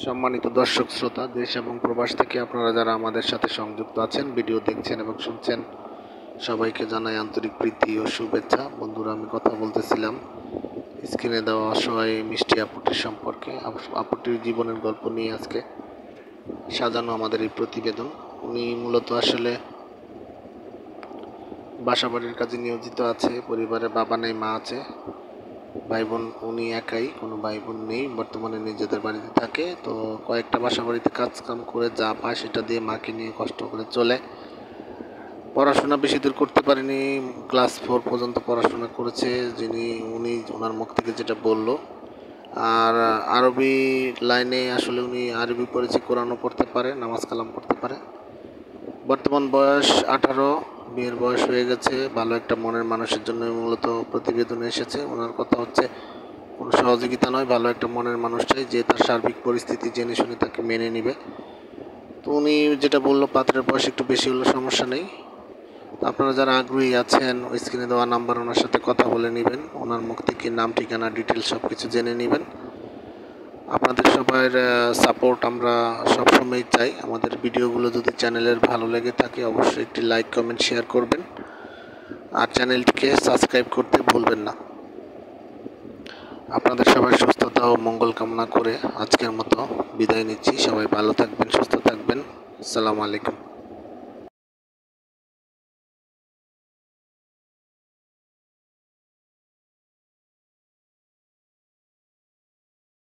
সম্মানিত দর্শক শ্রোতা, দেশ এবং প্রবাস থেকে আপনারা যারা আমাদের সাথে সংযুক্ত আছেন, ভিডিও দেখছেন এবং শুনছেন, সবাইকে জানাই আন্তরিক প্রীতি ও শুভেচ্ছা। বন্ধুরা, আমি কথা বলতেছিলাম স্ক্রিনে দেওয়া অসহায় মিষ্টি আপুটির সম্পর্কে। আপুটির জীবনের গল্প নিয়ে আজকে সাজানো আমাদের এই প্রতিবেদন। উনি মূলত আসলে বাসাবাড়ির কাজে নিয়োজিত আছে। পরিবারে বাবা নেই, মা আছে, ভাই বোন উনি একাই, কোনো ভাই বোন নেই। বর্তমানে নিজেদের বাড়িতে থাকে। তো কয়েকটা বাসা বাড়িতে কাজ কাম করে যা পায় সেটা দিয়ে মাকে নিয়ে কষ্ট করে চলে। পড়াশোনা বেশি দূর করতে পারেনি, ক্লাস 4 পর্যন্ত পড়াশোনা করেছে উনি ওনার মুখ থেকে যেটা বলল। আর আরবি লাইনে আসলে উনি আরবি পড়েছে, কোরআনও পড়তে পারে, নামাজ কালাম পড়তে পারে। বর্তমান বয়স 18, বিয়ের বয়স হয়ে গেছে। ভালো একটা মনের মানুষের জন্য মূলত প্রতিবেদনে এসেছে। ওনার কথা হচ্ছে কোনো সহযোগিতা নয়, ভালো একটা মনের মানুষ চাই যে তার সার্বিক পরিস্থিতি জেনে শুনে তাকে মেনে নেবে। তো উনি যেটা বললো, পাত্রের বয়স একটু বেশি হলে সমস্যা নেই। আপনারা যারা আগ্রহী আছেন, ওই স্ক্রিনে দেওয়া নাম্বার ওনার সাথে কথা বলে নেবেন। ওনার মুখ থেকে নাম, ঠিকানা, ডিটেলস সব কিছু জেনে নেবেন। আপনাদের সবার সাপোর্ট আমরা সবসময় চাই। আমাদের ভিডিওগুলো যদি চ্যানেলের ভালো লেগে থাকে, অবশ্যই একটি লাইক, কমেন্ট, শেয়ার করবেন। আর চ্যানেলটিকে সাবস্ক্রাইব করতে ভুলবেন না। আপনাদের সবার সুস্থতা ও মঙ্গল কামনা করে আজকের মতো বিদায় নিচ্ছি। সবাই ভালো থাকবেন, সুস্থ থাকবেন। আসসালামু আলাইকুম।